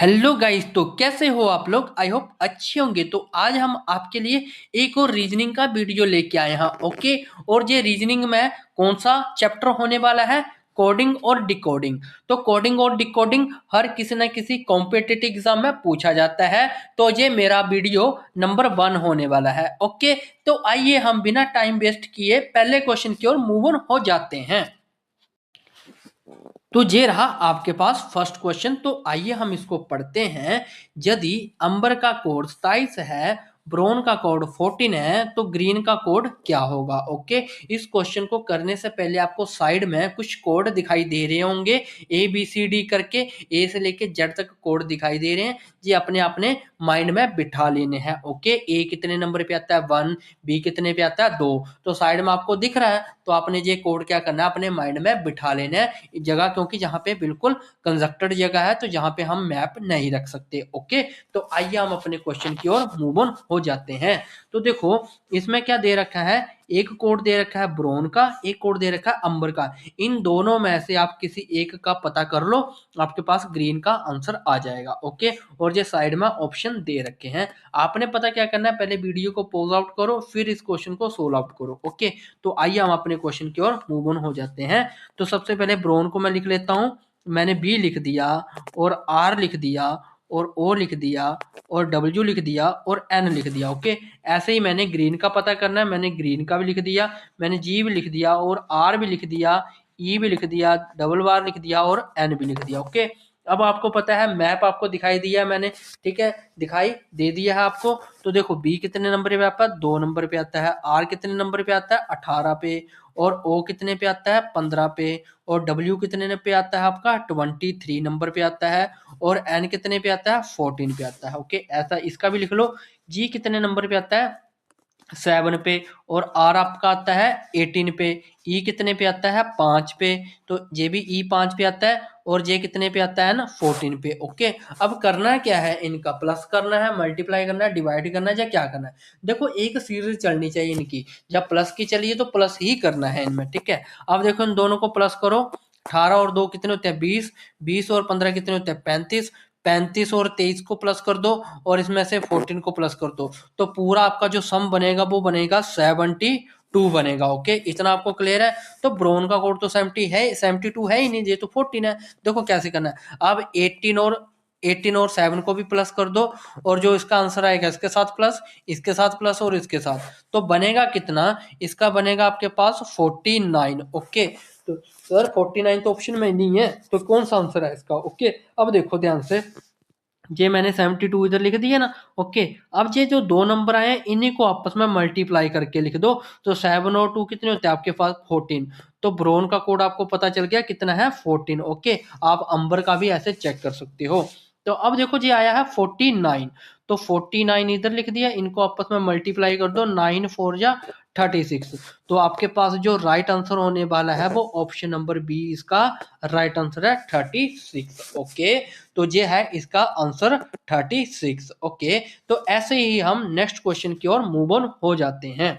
Hello guys, तो कैसे हो आप लोग। आई होप अच्छे होंगे। तो आज हम आपके लिए एक और रीजनिंग का वीडियो लेके आए हैं। ओके। और ये रीजनिंग में कौन सा चैप्टर होने वाला है? कोडिंग और डिकोडिंग। तो कोडिंग और डिकोडिंग हर किसी न किसी कॉम्पिटिटिव एग्जाम में पूछा जाता है। तो ये मेरा वीडियो नंबर 1 होने वाला है। ओके। तो आइए हम बिना टाइम वेस्ट किए पहले क्वेश्चन की ओर मूव ऑन हो जाते हैं। तो ये रहा आपके पास फर्स्ट क्वेश्चन। तो आइए हम इसको पढ़ते हैं। यदि अंबर का कोड 27 है, ब्राउन का कोड 14 है, तो ग्रीन का कोड क्या होगा? ओके। इस क्वेश्चन को करने से पहले आपको साइड में कुछ कोड दिखाई दे रहे होंगे, ए बी सी डी करके। ए से लेके जेड तक कोड दिखाई दे रहे हैं। ये अपने अपने माइंड में बिठा लेने हैं। ओके। ए कितने नंबर पे आता है? 1। बी कितने पे आता है? 2। तो साइड में आपको दिख रहा है, तो आपने ये कोड क्या करना है? अपने माइंड में बिठा लेना है जगह, क्योंकि जहाँ पे बिल्कुल कंजक्टेड जगह है, तो जहाँ पे हम मैप नहीं रख सकते। ओके। तो आइए हम अपने क्वेश्चन की ओर मूव ऑन हो जाते हैं। तो देखो, इसमें क्या दे रखा है? एक कोड दे रखा है ब्राउन का, एक कोड दे रखा है अंबर का। इन दोनों में से आप किसी एक का पता कर लो, आपके पास ग्रीन का आंसर आ जाएगा। ओके। और ये साइड में ऑप्शन दे रखे हैं। आपने पता क्या करना है? पहले वीडियो को पॉज आउट करो, फिर इस क्वेश्चन को सोल्व आउट करो। ओके। तो आइए हम अपने क्वेश्चन की ओर मूव ऑन हो जाते हैं। तो सबसे पहले ब्राउन को मैं लिख लेता हूं। मैंने बी लिख दिया, और आर लिख दिया, और ओ लिख दिया, और डब्ल्यू लिख दिया, और एन लिख दिया। ओके। ऐसे ही मैंने ग्रीन का पता करना है। मैंने ग्रीन का भी लिख दिया, मैंने जी भी लिख दिया, और आर भी लिख दिया, ई भी लिख दिया, डबल बार लिख दिया, और एन भी लिख दिया। ओके। अब आपको पता है मैप आपको दिखाई दिया मैंने, ठीक है, दिखाई दे दिया है आपको। तो देखो, बी कितने नंबर पे आता है? 2 नंबर पे आता है। आर कितने नंबर पे आता है? 18 पे। और ओ कितने पे आता है? 15 पे। और डब्ल्यू कितने पे आता है? आपका 23 नंबर पे आता है। और एन कितने पे आता है? 14 पे आता है। ओके। ऐसा इसका भी लिख लो। जी कितने नंबर पे आता है? 7 पे। और आर आपका आता है 18 पे। ई कितने पे आता है? 5 पे। तो ये भी ई 5 पे आता है। और ये कितने पे आता है ना? 14 पे। ओके। अब करना क्या है? इनका प्लस करना है, मल्टीप्लाई करना है, डिवाइड करना है, या क्या करना है? देखो, एक सीरीज चलनी चाहिए इनकी। जब प्लस की चलिए तो प्लस ही करना है इनमें, ठीक है। अब देखो, इन दोनों को प्लस करो। 18 और 2 कितने होते हैं? 20। 20 और 15 कितने होते हैं? 35। 35 और 23 को प्लस कर दो, और इसमें से 14 को प्लस कर दो। तो पूरा आपका जो सम बनेगा वो बनेगा 72 बनेगा। ओके। इतना आपको क्लियर है? तो ब्राउन का कोड तो 70 है, 72 है ही नहीं, ये तो 14 है। देखो कैसे करना है। अब 18 और 7 को भी प्लस कर दो, और जो इसका आंसर आएगा इसके साथ प्लस, इसके साथ प्लस, और इसके साथ। तो बनेगा कितना? इसका बनेगा आपके पास 49। ओके। तो सर 49 तो ऑप्शन में नहीं है, तो कौन सा आंसर है इसका? ओके। अब देखो ध्यान से, ये मैंने 72 इधर लिख दिया ना। ओके। अब ये जो दो नंबर आए हैं, इन्हीं को आपस में मल्टीप्लाई करके लिख दो। तो 7 और 2 कितने होते हैं आपके पास? 14। तो ब्राउन का कोड आपको पता चल गया कितना है? 14। ओके। आप अंबर का भी ऐसे चेक कर सकते हो। तो अब देखो जी, आया है 49। तो 49 इधर लिख दिया, इनको आपस में मल्टीप्लाई कर दो। 9 4 जा 36। तो आपके पास जो राइट आंसर होने वाला है वो ऑप्शन नंबर बी इसका राइट आंसर है, 36। ओके। तो ये है इसका आंसर 36। ओके। तो ऐसे ही हम नेक्स्ट क्वेश्चन की ओर मूव ऑन हो जाते हैं।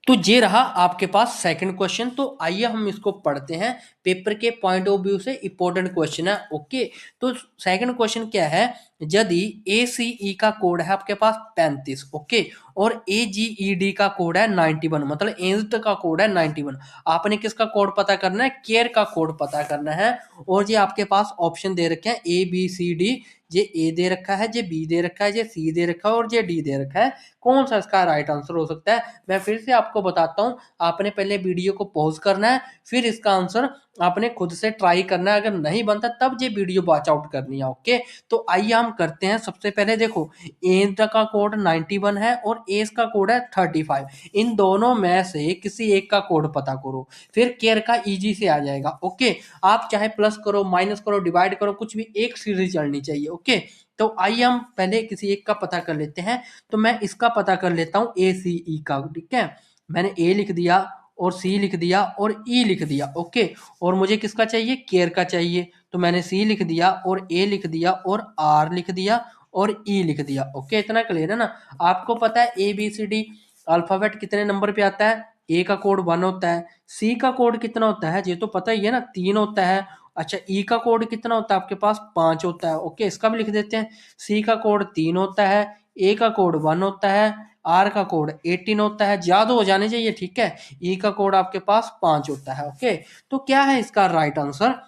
तो ये रहा आपके पास सेकंड क्वेश्चन। तो आइए हम इसको पढ़ते हैं। पेपर के पॉइंट ऑफ व्यू से इंपॉर्टेंट क्वेश्चन है। ओके। तो सेकंड क्वेश्चन क्या है? यदि ए सी ई का कोड है आपके पास 35, ओके, और ए जी ई डी का कोड है 91, मतलब एंज्ड का कोड है 91। आपने किसका कोड पता करना है? केयर का कोड पता करना है। और ये आपके पास ऑप्शन दे रखे हैं ए बी सी डी। ये ए दे रखा है, ये बी दे रखा है, ये सी दे रखा है, और ये डी दे रखा है। कौन सा इसका राइट आंसर हो सकता है? मैं फिर से आपको बताता हूँ। आपने पहले वीडियो को पॉज करना है, फिर इसका आंसर आपने खुद से ट्राई करना है। अगर नहीं बनता तब ये वीडियो वॉच आउट करनी है। ओके। तो आइए हम करते हैं। सबसे पहले देखो, ए का कोड 91 है, और एस का कोड है 35। इन दोनों में से किसी एक का कोड पता करो, फिर केयर का इजी से आ जाएगा। ओके। आप चाहे प्लस करो, माइनस करो, डिवाइड करो, कुछ भी, एक सीरीज चलनी चाहिए। ओके। तो आइए हम पहले किसी एक का पता कर लेते हैं। तो मैं इसका पता कर लेता हूँ, ए सी ई का। ठीक है। मैंने ए लिख दिया, और सी लिख दिया, और ई लिख दिया। ओके। और मुझे किसका चाहिए? केयर का चाहिए। तो मैंने सी लिख दिया, और ए लिख दिया, और आर लिख दिया, और ई लिख दिया। ओके। इतना क्लियर है ना? आपको पता है A B C D alphabet कितने नंबर पे आता है? ए का कोड 1 होता है। सी का कोड कितना होता है? ये तो पता ही है ना, 3 होता है। अच्छा, ई का कोड कितना होता है आपके पास? 5 होता है। ओके, इसका भी लिख देते हैं। सी का कोड 3 होता है। ए का कोड 1 होता है। आर का कोड 18 होता है। ज्यादा हो जाने चाहिए, ठीक है। ई का कोड आपके पास 5 होता है। ओके, तो क्या है इसका राइट आंसर?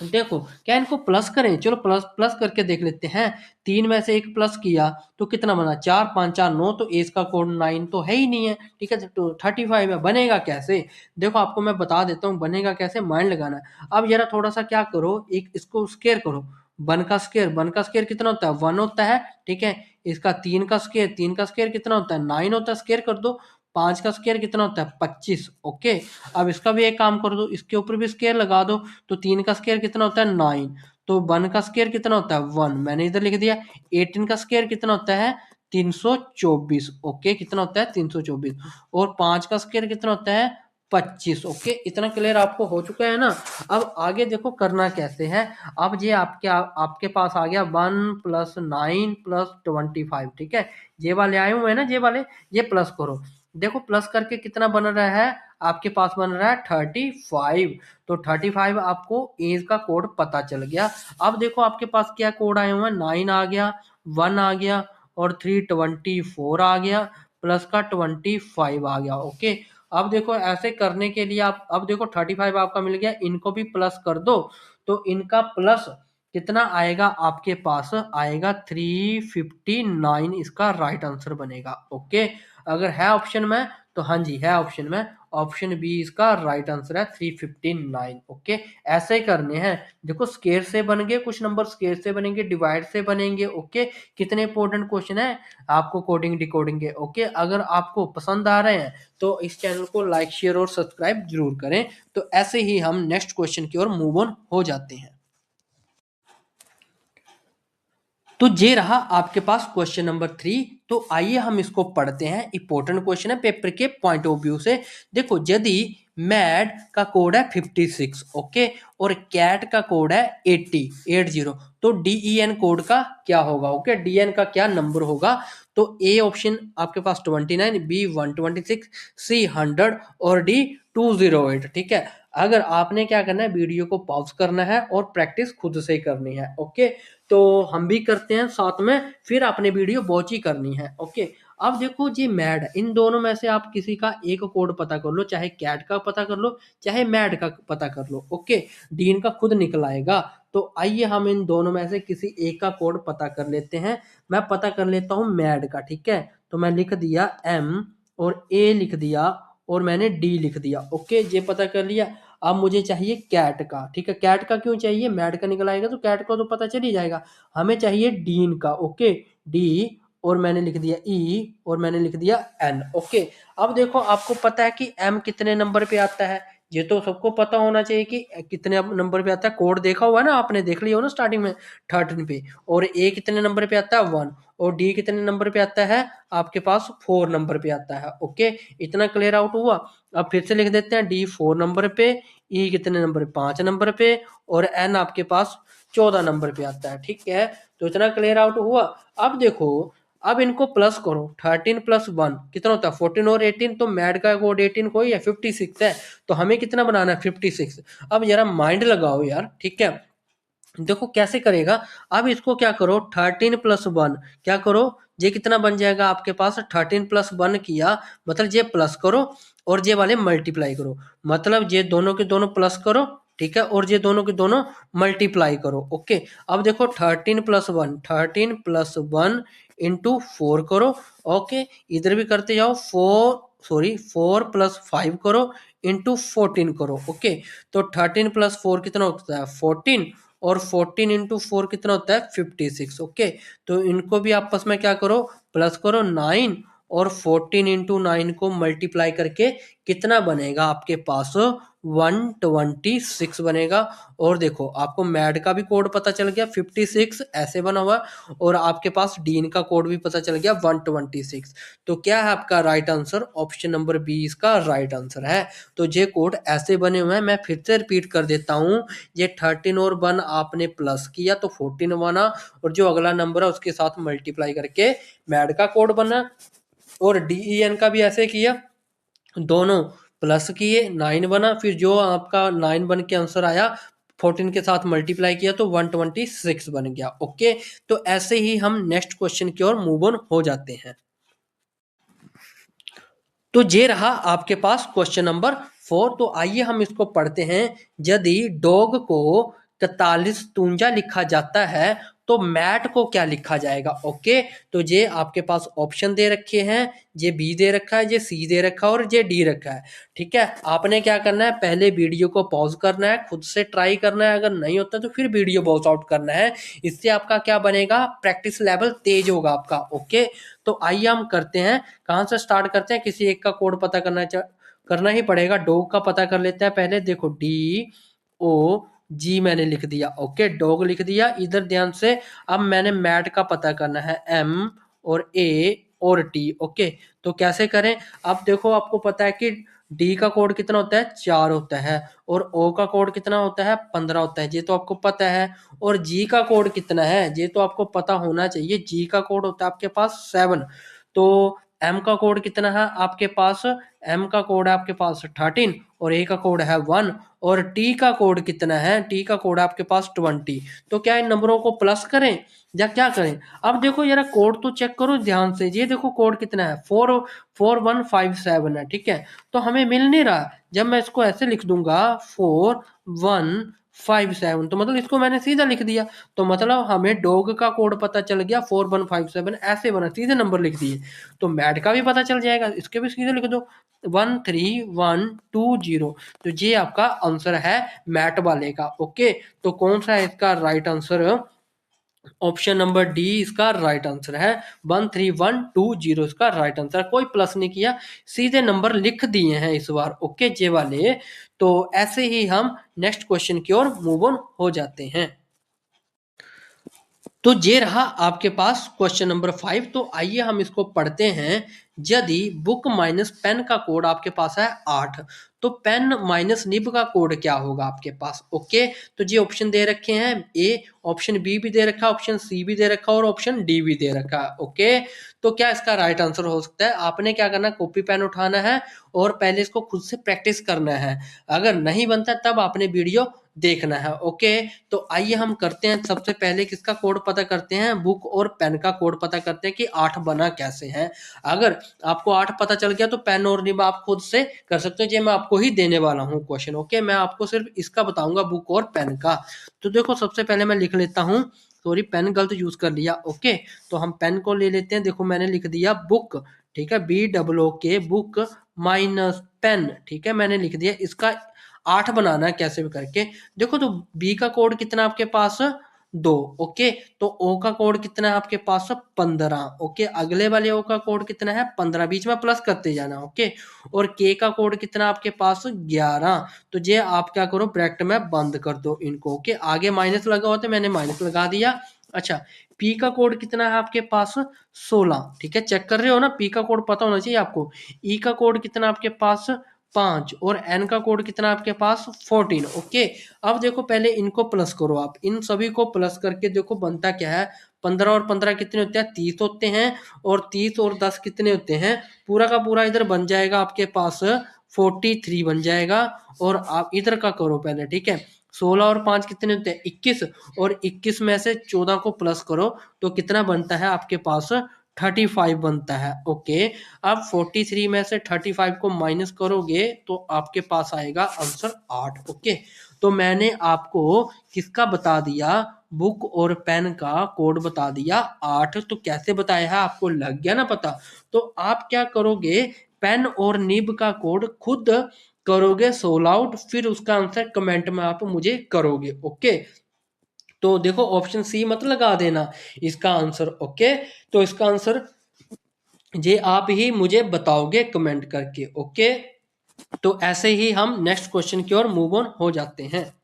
देखो, क्या इनको प्लस करें? चलो प्लस प्लस करके देख लेते हैं। 3 में से एक प्लस किया तो कितना बना? 4 5 4 9, तो एज का कोड 9 तो है ही नहीं है, ठीक है। तो 35 है, बनेगा कैसे? देखो आपको मैं बता देता हूँ बनेगा कैसे, माइंड लगाना है। अब जरा थोड़ा सा क्या करो, एक इसको स्केयर करो। 1 का स्केयर कितना होता है? 1 होता है, ठीक है। इसका 3 का स्केयर कितना होता है? 9 होता है। स्केयर कर दो। 5 का स्केयर कितना होता है? 25। ओके, अब इसका भी एक काम कर दो, इसके ऊपर भी स्केयर लगा दो। तो 3 का स्केयर कितना होता है? 9। तो 1 का स्केयर कितना होता है? 1, मैंने इधर लिख दिया। 18 का स्केयर कितना होता है? 324। ओके, कितना होता है? 324। और 5 का स्केयर कितना होता है? 25। ओके, इतना क्लियर आपको हो चुका है ना? अब आगे देखो करना कैसे है। अब ये आपके पास आ गया 1 + 9 + 25, ठीक है। ये वाले आए हुए हैं ना, ये वाले, ये प्लस करो। देखो प्लस करके कितना बन रहा है आपके पास? बन रहा है 35। तो 35 आपको एज का कोड पता चल गया। अब देखो आपके पास क्या कोड आए हुए हैं? 9 आ गया, 1 आ गया, और 324 आ गया, प्लस का 25 आ गया। ओके, अब देखो ऐसे करने के लिए आप, अब देखो 35 आपका मिल गया, इनको भी प्लस कर दो। तो इनका प्लस कितना आएगा आपके पास? आएगा 359, इसका राइट आंसर बनेगा। ओके, अगर है ऑप्शन में तो हाँ जी है ऑप्शन में। ऑप्शन बी इसका राइट आंसर है 359। ओके, ऐसे ही करने हैं। देखो स्केयर से बन गए कुछ नंबर, स्केयर से बनेंगे, डिवाइड से बनेंगे। ओके, कितने इंपॉर्टेंट क्वेश्चन है आपको कोडिंग डिकोडिंग के। ओके, अगर आपको पसंद आ रहे हैं तो इस चैनल को लाइक शेयर और सब्सक्राइब जरूर करें। तो ऐसे ही हम नेक्स्ट क्वेश्चन की ओर मूव ऑन हो जाते हैं। तो ये रहा आपके पास क्वेश्चन नंबर 3। तो आइए हम इसको पढ़ते हैं। इंपॉर्टेंट क्वेश्चन है पेपर के पॉइंट ऑफ व्यू से। देखो, यदि मैड का कोड है 56, ओके, और कैट का कोड है 80, तो DEN कोड का क्या होगा? ओके, DN का क्या नंबर होगा? तो ए ऑप्शन आपके पास 29, बी 126, सी 100 और डी 208, ठीक है। अगर आपने क्या करना है, वीडियो को पॉज करना है और प्रैक्टिस खुद से करनी है। ओके, तो हम भी करते हैं साथ में, फिर आपने वीडियो वॉच ही करनी है। ओके, अब देखो जी मैड है, इन दोनों में से आप किसी का एक कोड पता कर लो, चाहे कैट का पता कर लो, चाहे मैड का पता कर लो। ओके, डीन का खुद निकल आएगा। तो आइए हम इन दोनों में से किसी एक का कोड पता कर लेते हैं। मैं पता कर लेता हूँ मैड का, ठीक है। तो मैं लिख दिया M, और A लिख दिया, और मैंने D लिख दिया। ओके, ये पता कर लिया। अब मुझे चाहिए कैट का, ठीक है। कैट का क्यों चाहिए? मैड का निकल आएगा तो कैट का तो पता चल ही जाएगा। हमें चाहिए डीन का। ओके, डी, और मैंने लिख दिया ई, और मैंने लिख दिया एन। ओके, अब देखो आपको पता है कि एम कितने नंबर पे आता है? ये तो सबको पता होना चाहिए कि कितने नंबर पे आता है। कोड देखा हुआ है ना आपने, देख लिया हो ना स्टार्टिंग में 13 पे। और ए कितने नंबर पे आता है? 1। और डी कितने नंबर पे आता है? आपके पास 4 नंबर पे आता है। ओके, इतना क्लियर आउट हुआ। अब फिर से लिख देते हैं, डी 4 नंबर पे, ई कितने नंबर पे? 5 नंबर पे, और एन आपके पास 14 नंबर पे आता है, ठीक है। तो इतना क्लियर आउट हुआ। अब देखो, अब इनको प्लस करो। 13 + 1 कितना होता है? 14, और 18, तो मैड का कोड 18 कोई है, 56 है। तो हमें कितना बनाना है? 56। अब जरा माइंड लगाओ यार, ठीक है। देखो कैसे करेगा। अब इसको क्या करो, 13 + 1 क्या करो, ये कितना बन जाएगा आपके पास? 13 + 1 किया, मतलब ये प्लस करो, और ये वाले मल्टीप्लाई करो। मतलब ये दोनों के दोनों प्लस करो, ठीक है, और ये दोनों के दोनों मल्टीप्लाई करो। ओके, अब देखो 13 + 1, 13 + 1 इंटू 4 करो। ओके, इधर भी करते जाओ, 4 + 5 करो, इंटू 14 करो। ओके, तो 13 + 4 कितना होता है? 14, और 14 इंटू 4 कितना होता है? 56। ओके, तो इनको भी आपस में क्या करो, प्लस करो 9, और 14 इंटू 9 को मल्टीप्लाई करके कितना बनेगा आपके पास? 126 बनेगा। और देखो आपको मैड का भी कोड पता चल गया, 56 ऐसे बना हुआ, और आपके पास डीन का कोड भी पता चल गया 126। तो क्या है आपका right answer? Option number B इसका राइट आंसर है। तो ये कोड ऐसे बने हुए हैं। मैं फिर से रिपीट कर देता हूँ। ये 13 और 1 आपने प्लस किया तो 14 बना, और जो अगला नंबर है उसके साथ मल्टीप्लाई करके मैड का कोड बना। और DEN का भी ऐसे किया, दोनों प्लस किए, 9 बना, फिर जो आपका 9 बन के आंसर आया, 14 के साथ मल्टीप्लाई किया तो 126 बन गया। ओके, तो ऐसे ही हम नेक्स्ट क्वेश्चन की ओर मूव ऑन हो जाते हैं। तो ये रहा आपके पास क्वेश्चन नंबर 4। तो आइए हम इसको पढ़ते हैं। यदि डॉग को 41 लिखा जाता है तो मैट को क्या लिखा जाएगा। ओके, तो ये आपके पास ऑप्शन दे रखे हैं, ये बी दे रखा है, ये सी दे रखा है और ये डी रखा है। ठीक है, आपने क्या करना है, पहले वीडियो को पॉज करना है, खुद से ट्राई करना है, अगर नहीं होता तो फिर वीडियो पॉज आउट करना है। इससे आपका क्या बनेगा, प्रैक्टिस लेवल तेज होगा आपका। ओके, तो आइए हम करते हैं, कहाँ से स्टार्ट करते हैं, किसी एक का कोड पता करना ही पड़ेगा। डॉग का पता कर लेते हैं पहले। देखो DOG मैंने लिख दिया। ओके, डॉग लिख दिया। इधर ध्यान से, अब मैंने मैट का पता करना है, MA और T। ओके, तो कैसे करें, अब देखो आपको पता है कि डी का कोड कितना होता है, 4 होता है, और ओ का कोड कितना होता है, 15 होता है, ये तो आपको पता है। और जी का कोड कितना है, ये तो आपको पता होना चाहिए। जी का कोड होता है आपके पास 7। तो एम का कोड कितना है आपके पास, एम का कोड है आपके पास 13, और ए का कोड है 1, और टी का कोड कितना है, टी का कोड है आपके पास 20। तो क्या इन नंबरों को प्लस करें या क्या करें। अब देखो यार, कोड तो चेक करो ध्यान से। ये देखो कोड कितना है, 4157 है। ठीक है, तो हमें मिल नहीं रहा। जब मैं इसको ऐसे लिख दूंगा 4157, तो मतलब इसको मैंने सीधा लिख दिया। तो मतलब हमें डॉग का कोड पता चल गया 4157, ऐसे बना, सीधे नंबर लिख दिए। तो मैट का भी पता चल जाएगा, इसके भी सीधे लिख दो 13120। तो ये आपका आंसर है मैट वाले का। ओके, तो कौन सा है इसका right answer, option number D इसका राइट आंसर है। 13120 इसका राइट आंसर। कोई प्लस नहीं किया, सीधे नंबर लिख दिए हैं इस बार। ओके, जे वाले। तो ऐसे ही हम नेक्स्ट क्वेश्चन की ओर मूव ऑन हो जाते हैं। तो ये रहा आपके पास क्वेश्चन नंबर 5। तो आइए हम इसको पढ़ते हैं। यदि बुक माइनस पेन का कोड आपके पास है 8, तो पेन माइनस निब का कोड क्या होगा आपके पास। ओके, तो ये ऑप्शन दे रखे हैं, ए, ऑप्शन बी भी दे रखा है, ऑप्शन सी भी दे रखा है, और ऑप्शन डी भी दे रखा है। ओके, तो क्या इसका राइट आंसर हो सकता है, आपने क्या करना है, कॉपी पेन उठाना है और पहले इसको खुद से प्रैक्टिस करना है। अगर नहीं बनता तब आपने वीडियो देखना है। ओके, तो आइए हम करते हैं। सबसे पहले किसका कोड पता करते हैं, बुक और पेन का कोड पता करते हैं कि 8 बना कैसे है। अगर आपको 8 पता चल गया तो पेन और निब आप खुद से कर सकते हो। ये मैं आपको ही देने वाला हूँ क्वेश्चन। ओके, मैं आपको सिर्फ इसका बताऊंगा, बुक और पेन का। तो देखो सबसे पहले मैं लिख लेता हूँ, सॉरी पेन गलत यूज कर लिया। ओके, तो हम पेन को ले लेते हैं। देखो मैंने लिख दिया बुक, ठीक है, BOOK बुक माइनस पेन। ठीक है, मैंने लिख दिया। इसका 8 बनाना है कैसे भी करके। देखो तो बी का कोड कितना आपके पास, 2। ओके, तो ओ का कोड कितना है आपके पास, 15। ओके, अगले वाले ओ का कोड कितना है, 15, बीच में प्लस करते जाना। ओके, और के का कोड कितना आपके पास, 11। तो ये आप क्या करो, ब्रैकेट में बंद कर दो इनको। ओके, आगे माइनस लगा होता, मैंने माइनस लगा दिया। अच्छा, पी का कोड कितना है आपके पास, 16। ठीक है, चेक कर रहे हो ना, पी का कोड पता होना चाहिए आपको। ई का कोड कितना आपके पास, 5, और एन का कोड कितना आपके पास, 14। ओके, अब देखो पहले इनको प्लस करो आप, इन सभी को प्लस करके देखो बनता क्या है। 15 और 15 कितने होते हैं, 30 होते हैं, और 30 और 10 कितने होते हैं, पूरा का पूरा इधर बन जाएगा आपके पास 43 बन जाएगा। और आप इधर का करो पहले। ठीक है, 16 और 5 कितने होते हैं, 21, और 21 में से 14 को प्लस करो तो कितना बनता है आपके पास, 35 बनता है। ओके, अब 43 में से 35 को माइनस करोगे तो आपके पास आएगा आंसर 8। ओके, तो मैंने आपको किसका बता दिया, बुक और पेन का कोड बता दिया 8। तो कैसे बताया है आपको लग गया ना पता। तो आप क्या करोगे, पेन और निब का कोड खुद करोगे सोल्व आउट, फिर उसका आंसर कमेंट में आप मुझे करोगे। ओके, तो देखो ऑप्शन सी मत लगा देना इसका आंसर। ओके, तो इसका आंसर ये आप ही मुझे बताओगे कमेंट करके। ओके, तो ऐसे ही हम नेक्स्ट क्वेश्चन की ओर मूव ऑन हो जाते हैं।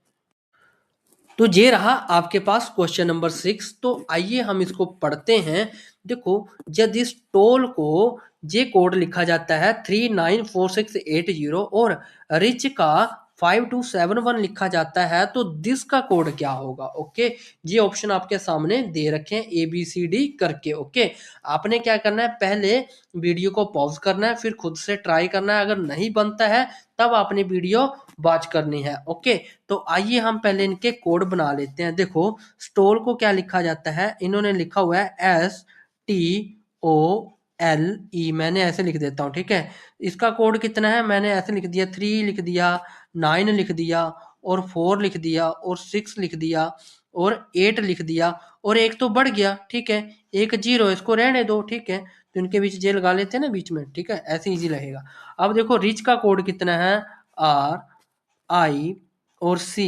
तो ये रहा आपके पास क्वेश्चन नंबर 6। तो आइए हम इसको पढ़ते हैं। देखो, यदि इस टोल को ये कोड लिखा जाता है 394680 और रिच का 5271 लिखा जाता है तो दिस का कोड क्या होगा। ओके, ये ऑप्शन आपके सामने दे रखे हैं ABCD करके। ओके, आपने क्या करना है, पहले वीडियो को पॉज करना है, फिर खुद से ट्राई करना है, अगर नहीं बनता है तब आपने वीडियो वॉच करनी है। ओके, तो आइए हम पहले इनके कोड बना लेते हैं। देखो स्टोल को क्या लिखा जाता है, इन्होंने लिखा हुआ है STOLE, मैंने ऐसे लिख देता हूँ। ठीक है, इसका कोड कितना है, मैंने ऐसे लिख दिया, 3 लिख दिया, 9 लिख दिया, और 4 लिख दिया, और 6 लिख दिया, और 8 लिख दिया, और एक तो बढ़ गया। ठीक है, एक जीरो, इसको रहने दो। ठीक है, तो इनके बीच जे लगा लेते हैं ना बीच में। ठीक है, ऐसे इजी रहेगा। अब देखो रिच का कोड कितना है, RI और C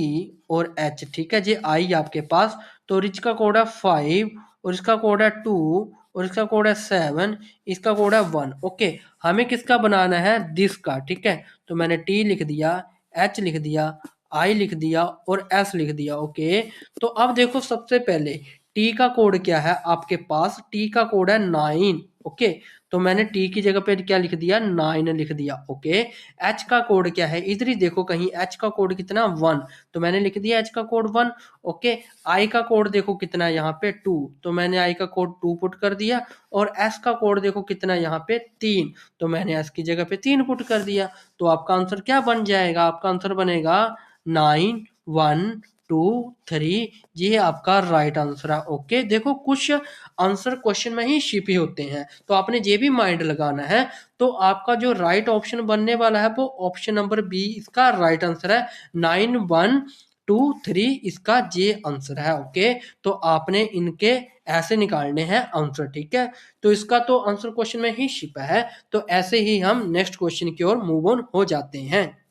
और H। ठीक है जी, आई आपके पास, तो रिच का कोड है 5, और इसका कोड है 2, और इसका कोड है 7, इसका कोड है 1। ओके, हमें किसका बनाना है, दिस का। ठीक है, तो मैंने T लिख दिया, H लिख दिया, I लिख दिया, और S लिख दिया। ओके, तो अब देखो सबसे पहले T का कोड क्या है आपके पास, T का कोड है 9। ओके, तो मैंने T की जगह पे क्या लिख दिया, 9 लिख दिया। ओके, H का कोड क्या है, इधर ही देखो कहीं, H का कोड कितना, 1, तो मैंने लिख दिया H का कोड 1। ओके, I का कोड देखो कितना है यहाँ पे 2, तो मैंने I का कोड 2 पुट कर दिया, और S का कोड देखो कितना है यहाँ पे 3, तो मैंने S की जगह पे 3 पुट कर दिया। तो आपका आंसर क्या बन जाएगा, आपका आंसर बनेगा 9123। ये आपका राइट आंसर है। ओके, देखो कुछ आंसर क्वेश्चन में ही छिपे होते हैं, तो आपने ये भी माइंड लगाना है। तो आपका जो राइट ऑप्शन बनने वाला है वो ऑप्शन नंबर बी इसका राइट आंसर है, 9123 इसका ये आंसर है। ओके, तो आपने इनके ऐसे निकालने हैं आंसर। ठीक है, तो इसका तो आंसर क्वेश्चन में ही छिपा है। तो ऐसे ही हम नेक्स्ट क्वेश्चन की ओर मूव ऑन हो जाते हैं।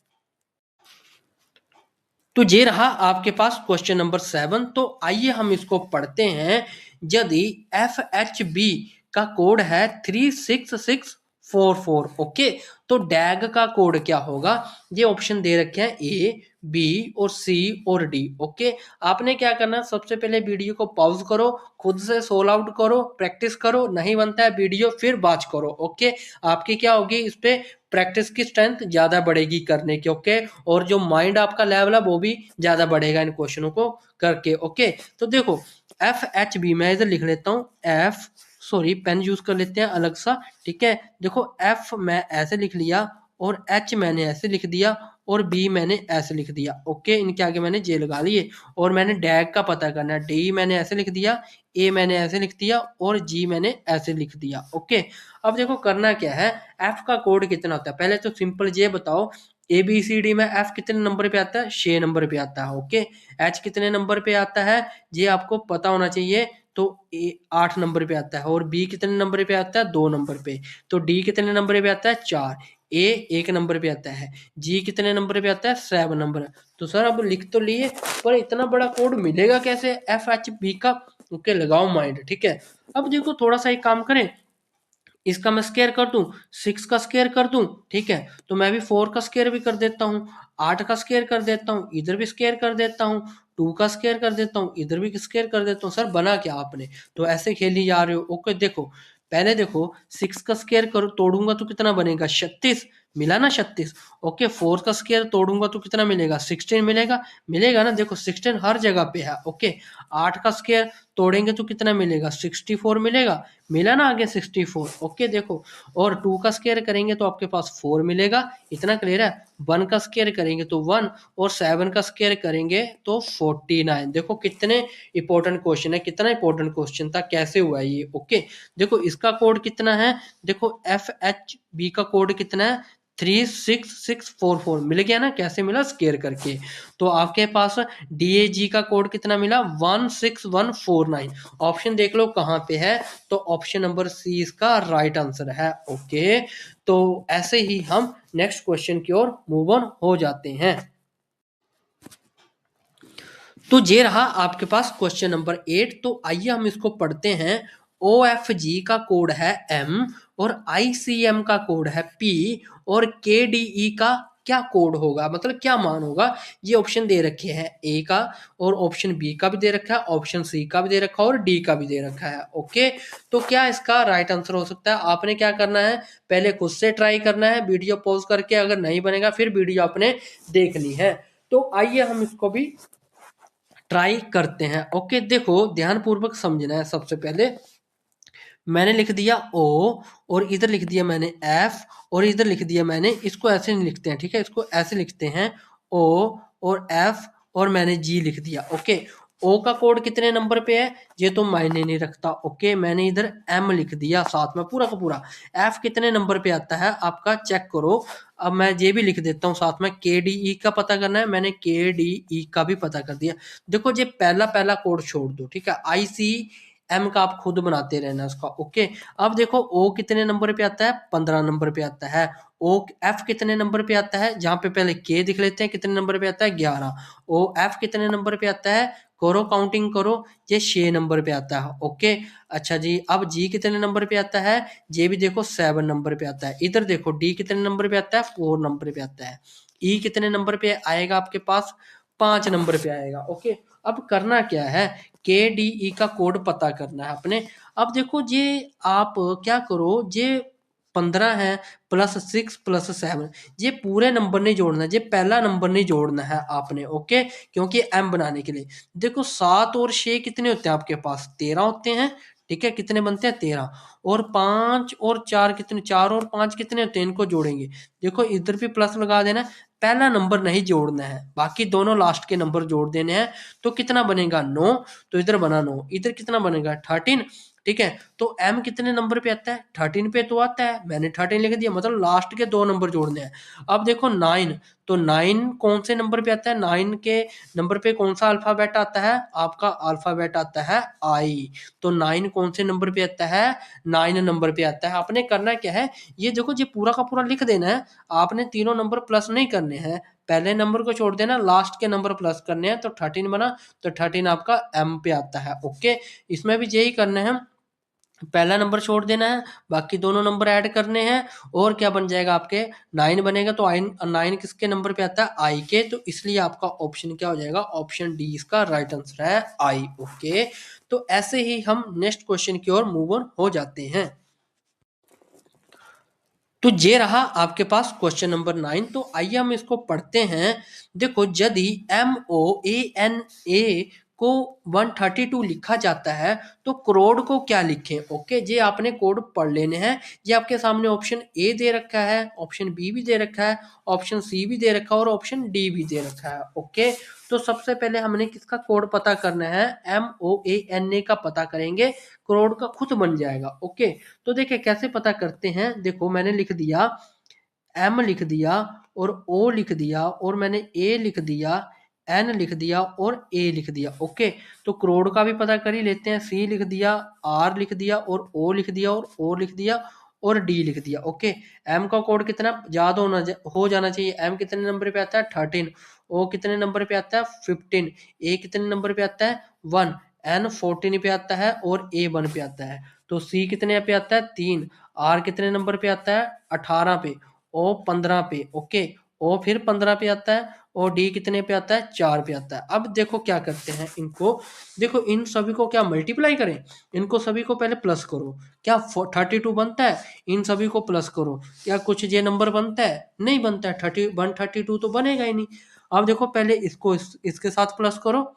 तो ये रहा आपके पास क्वेश्चन नंबर 7। तो आइए हम इसको पढ़ते हैं। यदि FHB का कोड है 36644। ओके, तो डैग का कोड क्या होगा, ये ऑप्शन दे रखे हैं A, B और C और D। ओके, आपने क्या करना है, सबसे पहले वीडियो को पॉज करो, खुद से सोल आउट करो, प्रैक्टिस करो, नहीं बनता है वीडियो फिर वॉच करो। ओके, आपकी क्या होगी, इस पे प्रैक्टिस की स्ट्रेंथ ज्यादा बढ़ेगी करने की। ओके, और जो माइंड आपका लेवल है वो भी ज्यादा बढ़ेगा इन क्वेश्चनों को करके। ओके, तो देखो FHB मैं इधर लिख लेता हूँ, F सॉरी पेन यूज कर लेते हैं अलग सा। ठीक है, देखो F मैं ऐसे लिख लिया, और H मैंने ऐसे लिख दिया, और B मैंने ऐसे लिख दिया। ओके, इनके आगे मैंने J लगा लिए, और मैंने डैग का पता करना है, D मैंने ऐसे लिख दिया, A मैंने ऐसे लिख दिया, और G मैंने ऐसे लिख दिया। ओके, अब देखो करना क्या है, F का कोड कितना होता है, पहले तो सिंपल ये बताओ, ABCD में F कितने नंबर पे आता है, 6 नंबर पे आता है। ओके, H कितने नंबर पे आता है, ये आपको पता होना चाहिए, तो A 8 नंबर पे आता है, और B कितने नंबर पे आता है, 2 नंबर पे, तो D कितने नंबर पे आता है, 4, A 1 नंबर पे आता है, G कितने नंबर पे आता है, 7 नंबर। तो सर अब लिख तो लिए, पर इतना बड़ा कोड मिलेगा कैसे FHB का। ओके, लगाओ माइंड। ठीक है, अब देखो थोड़ा सा एक काम करें, इसका मैं स्केयर कर दूं, 6 का स्केयर कर दूं। ठीक है, तो मैं भी 4 का स्केयर भी कर देता हूँ, 8 का स्केयर कर देता हूँ, इधर भी स्केयर कर देता हूँ, 2 का स्केयर कर देता हूँ, इधर भी स्केयर कर देता हूँ। सर बना क्या आपने, तो ऐसे खेली जा रहे हो। ओके, देखो पहले देखो 6 का स्केयर करो तोड़ूंगा तो कितना बनेगा, 36 मिला ना, 36। ओके, 4 का स्केयर तोड़ूंगा तो कितना मिलेगा, 16 मिलेगा, मिलेगा ना, देखो 16 हर जगह पे है। ओके, 8 का स्केयर तोड़ेंगे तो कितना मिलेगा, 64 मिलेगा, मिला ना आगे 64। ओके, देखो और 2 का स्केयर करेंगे तो आपके पास 4 मिलेगा, इतना क्लियर है। 1 का स्केयर करेंगे तो 1, और 7 का स्केयर करेंगे तो 49। देखो कितने इंपॉर्टेंट क्वेश्चन है, कितना इंपॉर्टेंट क्वेश्चन था, कैसे हुआ है ये। ओके, देखो इसका कोड कितना है, देखो FHB का कोड कितना है, 36644 मिल गया ना, कैसे मिला, स्केयर करके। तो आपके पास DAG का कोड कितना मिला, 16149। ऑप्शन देख लो कहाँ पे है, तो ऑप्शन नंबर C इसका राइट आंसर है। ओके, तो ऐसे ही हम नेक्स्ट क्वेश्चन की ओर मूव ऑन हो जाते हैं। तो ये रहा आपके पास क्वेश्चन नंबर 8। तो आइए हम इसको पढ़ते हैं। OFG का कोड है M, और ICM का कोड है P, और KDE का क्या कोड होगा, मतलब क्या मान होगा। ये ऑप्शन दे रखे हैं ए का, और ऑप्शन बी का भी दे रखा है, ऑप्शन सी का भी दे रखा है, और डी का भी दे रखा है। ओके, तो क्या इसका राइट आंसर हो सकता है। आपने क्या करना है, पहले खुद से ट्राई करना है वीडियो पॉज करके, अगर नहीं बनेगा फिर वीडियो आपने देख ली है। तो आइए हम इसको भी ट्राई करते हैं। ओके, देखो ध्यान पूर्वक समझना है। सबसे पहले मैंने लिख दिया ओ, और इधर लिख दिया मैंने एफ, और इधर लिख दिया मैंने, इसको ऐसे नहीं लिखते हैं, ठीक है, इसको ऐसे लिखते हैं ओ और एफ, और मैंने जी लिख दिया। ओके, ओ का कोड कितने नंबर पे है ये तो मायने नहीं रखता। ओके, मैंने इधर एम लिख दिया साथ में पूरा का पूरा। एफ कितने नंबर पे आता है आपका, चेक करो। अब मैं ये भी लिख देता हूँ साथ में, के डी ई का पता करना है, मैंने के डी ई का भी पता कर दिया। देखो ये पहला पहला कोड छोड़ दो, ठीक है, आई सी एम का आप खुद बनाते रहना उसका। ओके, अब देखो ओ कितने नंबर पे आता है, 15 नंबर पे आता है। ओ एफ कितने नंबर पे आता है, जहां पे पहले के दिख लेते हैं, कितने नंबर पे आता है, 11। ओ एफ कितने नंबर पे आता है, करो काउंटिंग करो, ये 6 नंबर पे आता है। ओके, अच्छा जी, अब जी कितने नंबर पे आता है, जे भी देखो 7 नंबर पे आता है। इधर देखो डी कितने नंबर पे आता है, 4 नंबर पे आता है। ई कितने नंबर पे आएगा आपके पास, 5 नंबर पे आएगा। ओके, अब करना क्या है, के डी ई का कोड पता करना है अपने। अब देखो ये आप क्या करो, ये 15 है प्लस 6 प्लस 7, ये पूरे नंबर नहीं जोड़ना, ये पहला नंबर नहीं जोड़ना है आपने। ओके, क्योंकि एम बनाने के लिए देखो 7 और 6 कितने होते हैं आपके पास, 13 होते हैं। ठीक है, कितने बनते हैं, 13। और 5 और 4 कितने, 4 और 5 कितने होते हैं, इनको जोड़ेंगे। देखो इधर भी प्लस लगा देना, पहला नंबर नहीं जोड़ना है, बाकी दोनों लास्ट के नंबर जोड़ देने हैं। तो कितना बनेगा, 9। तो इधर बना 9, इधर कितना बनेगा, 13। ठीक है, तो m कितने नंबर पे आता है, 13 पे तो आता है, मैंने 13 लिख दिया, मतलब लास्ट के 2 नंबर जोड़ने हैं। अब देखो 9, तो 9 कौन से नंबर पे आता है, 9 के नंबर पे कौन सा अल्फाबेट आता है, आपका अल्फाबेट आता है आई। तो 9 कौन से नंबर पे आता है, 9 नंबर पे आता है। आपने करना क्या है, ये देखो ये पूरा का पूरा लिख देना है। आपने तीनों नंबर प्लस नहीं करने हैं, पहले नंबर को छोड़ देना, लास्ट के नंबर प्लस करने हैं। तो 13 बना, तो 13 आपका एम पे आता है। ओके, इसमें भी यही करना है, पहला नंबर छोड़ देना है, बाकी दोनों नंबर ऐड करने हैं, और क्या बन जाएगा आपके, 9 बनेगा। तो 9 किसके नंबर पे आता है, आई के। तो इसलिए आपका ऑप्शन क्या हो जाएगा, ऑप्शन डी इसका राइट आंसर है, आई। ओके, तो ऐसे ही हम नेक्स्ट क्वेश्चन की ओर मूव ऑन हो जाते हैं। तो ये रहा आपके पास क्वेश्चन नंबर 9। तो आइए हम इसको पढ़ते हैं। देखो, यदि MOANA को 132 लिखा जाता है तो करोड़ को क्या लिखें। ओके, ये आपने कोड पढ़ लेने हैं। ये आपके सामने ऑप्शन ए दे रखा है, ऑप्शन बी भी दे रखा है, ऑप्शन सी भी दे रखा है, और ऑप्शन डी भी दे रखा है। ओके, तो सबसे पहले हमने किसका कोड पता करना है, MOANA का पता करेंगे, करोड़ का खुद बन जाएगा। ओके, तो देखिए कैसे पता करते हैं। देखो मैंने लिख दिया, एम लिख दिया, और ओ लिख दिया, और मैंने ए लिख दिया, एन लिख दिया, और ए लिख दिया। ओके, तो करोड़ का भी पता कर ही लेते हैं। सी लिख दिया, आर लिख दिया, और ओ लिख दिया, और ओ लिख दिया, और डी लिख दिया। ओके, एम का कोड कितना याद हो जाना चाहिए, एम कितने नंबर पे आता है, 13। ओ कितने नंबर पे आता है, 15। ए कितने नंबर पे आता है, 1। एन 14 पे आता है, और ए 1 पे आता है। तो सी कितने पे आता है, 3। आर कितने नंबर पे आता है, 18 पे। ओ 15 पे। ओके, ओ फिर 15 पे आता है, और डी कितने पे आता है, 4 पे आता है। अब देखो क्या करते हैं इनको, देखो इन सभी को क्या मल्टीप्लाई करें, इनको सभी को पहले प्लस करो। क्या 32 बनता है, इन सभी को प्लस करो। क्या कुछ ये नंबर बनता है, नहीं बनता है, 132 तो बनेगा ही नहीं। अब देखो पहले इसको इसके साथ प्लस करो।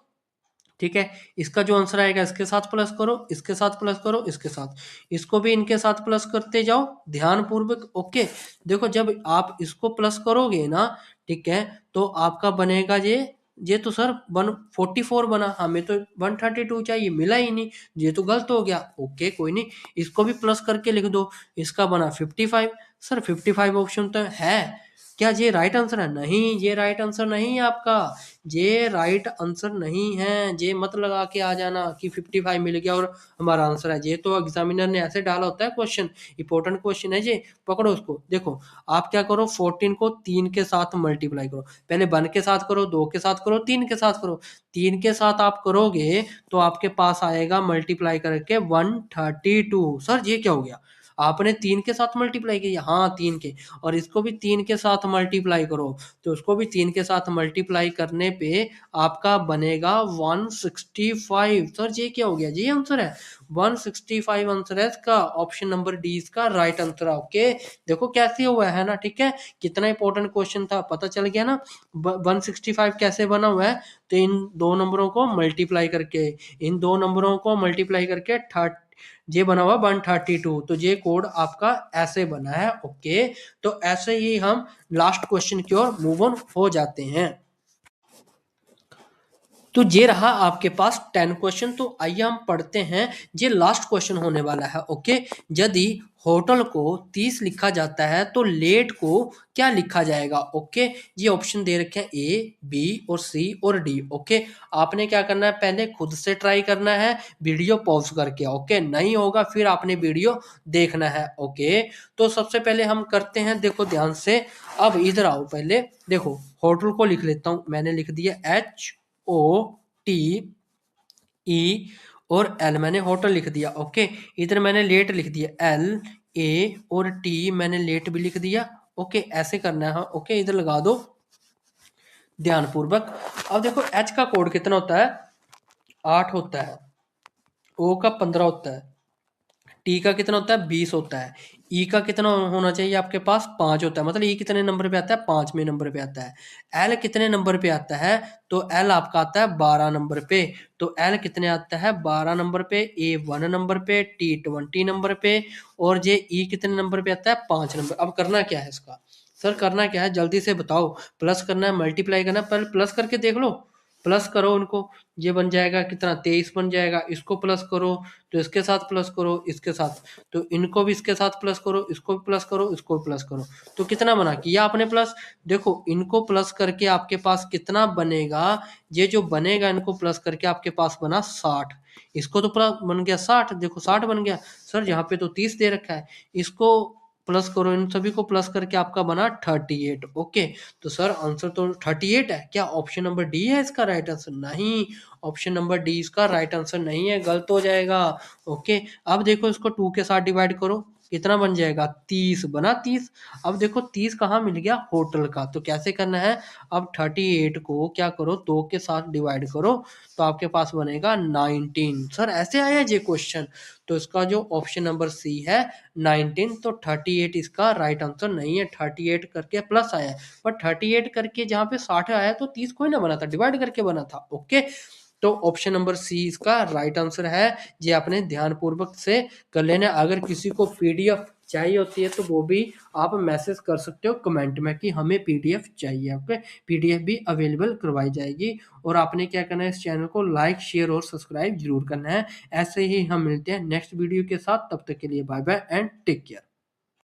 ठीक है, इसका जो आंसर आएगा इसके साथ प्लस करो, इसके साथ प्लस करो, इसके साथ, इसको भी इनके साथ प्लस करते जाओ ध्यान पूर्वक। ओके, देखो जब आप इसको प्लस करोगे ना, ठीक है, तो आपका बनेगा ये तो सर 144 बना, हमें तो 132 चाहिए, मिला ही नहीं, ये तो गलत हो गया। ओके, कोई नहीं, इसको भी प्लस करके लिख दो, इसका बना 55। सर 55 ऑप्शन तो है, क्या ये राइट आंसर है, नहीं ये राइट आंसर नहीं है आपका, ये राइट आंसर नहीं है। ये मत लगा के आ जाना कि 55 मिल गया और हमारा आंसर है, ये तो एग्जामिनर ने ऐसे डाला होता है क्वेश्चन, इंपॉर्टेंट क्वेश्चन है ये, पकड़ो उसको। देखो आप क्या करो, 14 को 3 के साथ मल्टीप्लाई करो, पहले 1 के साथ करो, 2 के साथ करो, 3 के साथ करो। 3 के साथ आप करोगे तो आपके पास आएगा मल्टीप्लाई करके 132। सर ये क्या हो गया, आपने 3 के साथ मल्टीप्लाई किया, हाँ 3 के, और इसको भी 3 के साथ मल्टीप्लाई करो, तो उसको भी 3 के साथ मल्टीप्लाई करने पे आपका बनेगा 165। सर ये क्या हो गया, ये आंसर है 165 आंसर है इसका, ऑप्शन नंबर डी इसका राइट आंसर है। ओके, देखो कैसे हुआ है ना, ठीक है, कितना इंपॉर्टेंट क्वेश्चन था, पता चल गया ना 165 कैसे बना हुआ है। तो इन दो नंबरों को मल्टीप्लाई करके, इन दो नंबरों को मल्टीप्लाई करके ये बना हुआ 132, तो ये कोड आपका ऐसे बना है। ओके, तो ऐसे ही हम लास्ट क्वेश्चन की ओर मूव ऑन हो जाते हैं। तो ये रहा आपके पास 10 क्वेश्चन। तो आइए हम पढ़ते हैं, ये लास्ट क्वेश्चन होने वाला है। ओके, यदि होटल को 30 लिखा जाता है तो लेट को क्या लिखा जाएगा। ओके, ये ऑप्शन दे रखे हैं ए, बी और सी और डी। ओके, आपने क्या करना है, पहले खुद से ट्राई करना है वीडियो पॉज करके। ओके, नहीं होगा फिर आपने वीडियो देखना है। ओके, तो सबसे पहले हम करते हैं, देखो ध्यान से, अब इधर आओ, पहले देखो होटल को लिख लेता हूं, मैंने लिख दिया HOT E और L, मैंने होटल लिख दिया। ओके, इधर मैंने लेट लिख दिया LA और T मैंने लेट भी लिख दिया। ओके, ऐसे करना है। हाँ, ओके, इधर लगा दो ध्यानपूर्वक। अब देखो H का कोड कितना होता है, 8 होता है, O का 15 होता है, टी का कितना होता है, 20 होता है, ई का कितना होना चाहिए आपके पास, 5 होता है, मतलब ई कितने नंबर पे आता है, 5वें नंबर पे आता है। एल कितने नंबर पे आता है, तो एल आपका आता है 12 नंबर पे। तो एल कितने आता है, 12 नंबर पे, ए 1 नंबर पे, टी 20 नंबर पे, और जे ई कितने नंबर पे आता है, 5 नंबर। अब करना क्या है इसका, सर करना क्या है जल्दी से बताओ, प्लस करना है मल्टीप्लाई करना है, पहले प्लस करके देख लो, प्लस करो उनको, ये बन जाएगा कितना, 23 बन जाएगा, इसको प्लस करो तो इसके साथ प्लस करो, इसके साथ, तो इनको भी इसके साथ प्लस करो, इसको भी प्लस करो, इसको भी प्लस करो, तो कितना बना, किया आपने प्लस। देखो इनको प्लस करके आपके पास कितना बनेगा, ये जो बनेगा इनको प्लस करके आपके पास बना 60, इसको तो प्लस बन गया 60, देखो 60 बन गया। सर यहाँ पे तो 30 दे रखा है, इसको प्लस करो, इन सभी को प्लस करके आपका बना 38। ओके, तो सर आंसर तो 38 है, क्या ऑप्शन नंबर डी है इसका राइट आंसर, नहीं, ऑप्शन नंबर डी इसका राइट आंसर नहीं है, गलत हो जाएगा। ओके, अब देखो इसको 2 के साथ डिवाइड करो, कितना बन जाएगा, 30 बना 30। अब देखो 30 कहाँ मिल गया, होटल का, तो कैसे करना है, अब 38 को क्या करो, 2 के साथ डिवाइड करो, तो आपके पास बनेगा 19। सर ऐसे आया ये क्वेश्चन, तो इसका जो ऑप्शन नंबर सी है 19, तो 38 इसका राइट आंसर नहीं है, 38 करके प्लस आया है, पर 38 करके जहाँ पे 60 आया तो 30 कोई ना बना था, डिवाइड करके बना था। ओके, तो ऑप्शन नंबर सी इसका राइट आंसर है, ये आपने ध्यानपूर्वक से कर लेना। अगर किसी को पीडीएफ चाहिए होती है तो वो भी आप मैसेज कर सकते हो कमेंट में कि हमें पीडीएफ चाहिए। ओके, पीडीएफ भी अवेलेबल करवाई जाएगी, और आपने क्या करना है, इस चैनल को लाइक शेयर और सब्सक्राइब जरूर करना है। ऐसे ही हम मिलते हैं नेक्स्ट वीडियो के साथ, तब तक के लिए bye bye and take care.